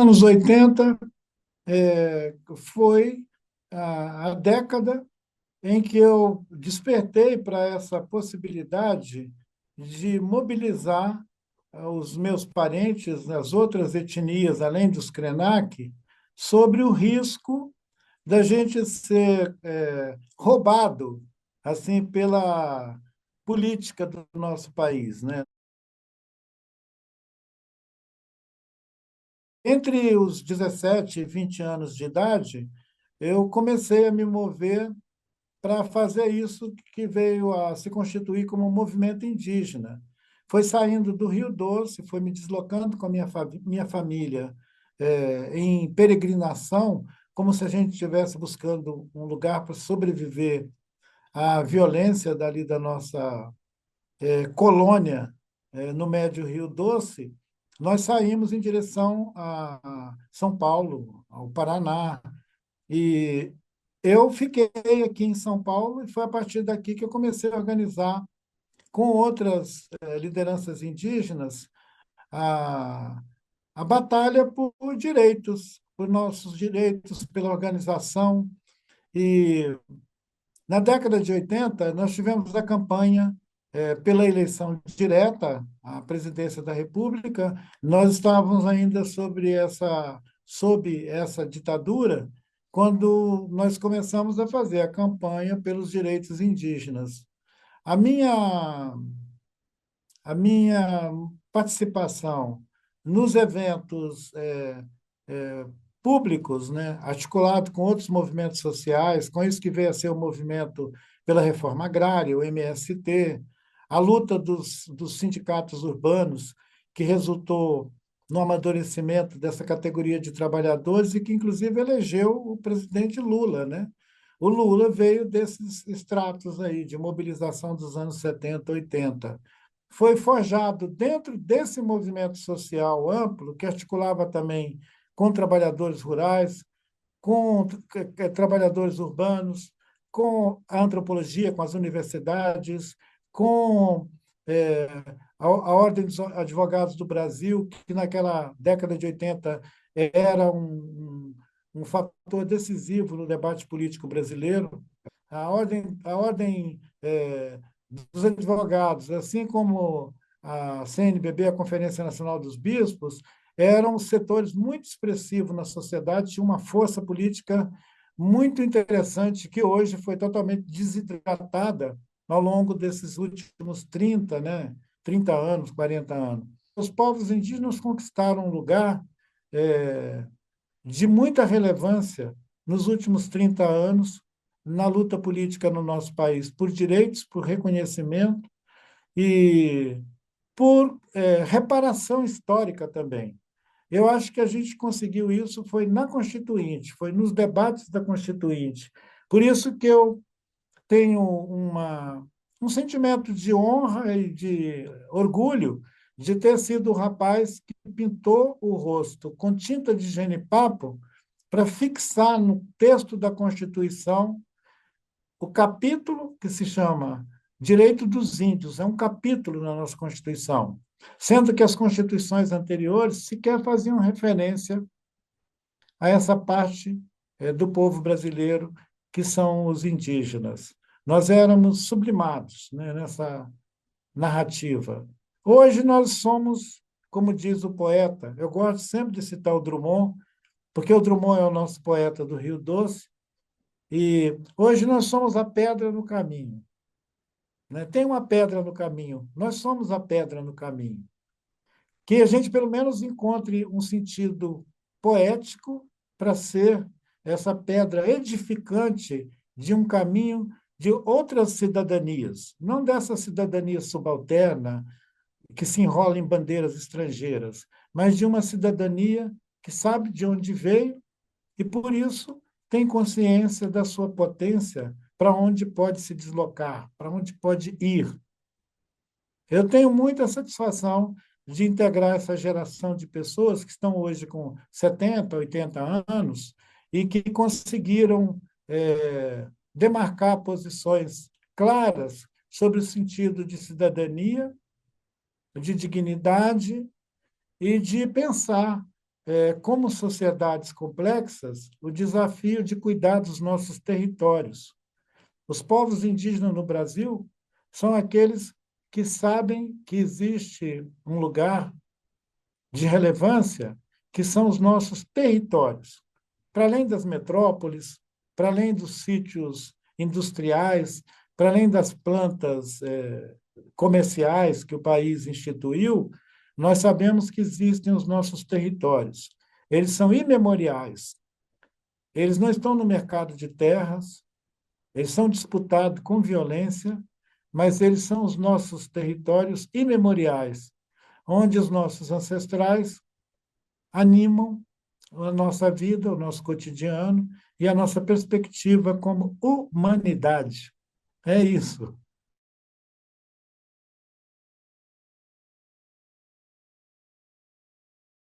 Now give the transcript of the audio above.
Anos 80 foi a década em que eu despertei para essa possibilidade de mobilizar os meus parentes, as outras etnias, além dos Krenak, sobre o risco da gente ser roubado assim pela política do nosso país, né? Entre os 17 e 20 anos de idade, eu comecei a me mover para fazer isso que veio a se constituir como um movimento indígena. Foi saindo do Rio Doce, foi me deslocando com a minha família em peregrinação, como se a gente estivesse buscando um lugar para sobreviver à violência dali da nossa colônia no Médio Rio Doce. Nós saímos em direção a São Paulo, ao Paraná, e eu fiquei aqui em São Paulo e foi a partir daqui que eu comecei a organizar com outras lideranças indígenas a, a batalha por direitos, por nossos direitos, pela organização. E na década de 80, nós tivemos a campanha pela eleição direta à presidência da República. Nós estávamos ainda sob essa ditadura quando nós começamos a fazer a campanha pelos direitos indígenas. A minha, a minha participação nos eventos públicos, né, articulado com outros movimentos sociais, com isso que veio a ser o movimento pela reforma agrária, o MST, a luta dos sindicatos urbanos, que resultou no amadurecimento dessa categoria de trabalhadores e que, inclusive, elegeu o presidente Lula, né? O Lula veio desses estratos aí de mobilização dos anos 70, 80. Foi forjado dentro desse movimento social amplo, que articulava também com trabalhadores rurais, com trabalhadores urbanos, com a antropologia, com as universidades, com é, a Ordem dos Advogados do Brasil, que naquela década de 80 era um fator decisivo no debate político brasileiro. A ordem dos advogados, assim como a CNBB, a Conferência Nacional dos Bispos, eram setores muito expressivos na sociedade, tinha uma força política muito interessante que hoje foi totalmente desidratada ao longo desses últimos 30, né, 30 anos, 40 anos. Os povos indígenas conquistaram um lugar de muita relevância nos últimos 30 anos na luta política no nosso país, por direitos, por reconhecimento e por reparação histórica também. Eu acho que a gente conseguiu isso foi na Constituinte, foi nos debates da Constituinte. Por isso que eu tenho um sentimento de honra e de orgulho de ter sido o rapaz que pintou o rosto com tinta de genipapo para fixar no texto da Constituição o capítulo que se chama Direito dos Índios. É um capítulo na nossa Constituição, sendo que as constituições anteriores sequer faziam referência a essa parte do povo brasileiro, que são os indígenas. Nós éramos sublimados, né, nessa narrativa. Hoje nós somos, como diz o poeta, eu gosto sempre de citar o Drummond, porque o Drummond é o nosso poeta do Rio Doce, e hoje nós somos a pedra no caminho. Né? Tem uma pedra no caminho, nós somos a pedra no caminho. Que a gente, pelo menos, encontre um sentido poético para ser essa pedra edificante de um caminho de outras cidadanias, não dessa cidadania subalterna que se enrola em bandeiras estrangeiras, mas de uma cidadania que sabe de onde veio e, por isso, tem consciência da sua potência, para onde pode se deslocar, para onde pode ir. Eu tenho muita satisfação de integrar essa geração de pessoas que estão hoje com 70, 80 anos e que conseguiram demarcar posições claras sobre o sentido de cidadania, de dignidade e de pensar como sociedades complexas, o desafio de cuidar dos nossos territórios. Os povos indígenas no Brasil são aqueles que sabem que existe um lugar de relevância, que são os nossos territórios. Para além das metrópoles, para além dos sítios industriais, para além das plantas comerciais que o país instituiu, nós sabemos que existem os nossos territórios. Eles são imemoriais. Eles não estão no mercado de terras, eles são disputados com violência, mas eles são os nossos territórios imemoriais, onde os nossos ancestrais animam a nossa vida, o nosso cotidiano e a nossa perspectiva como humanidade. É isso.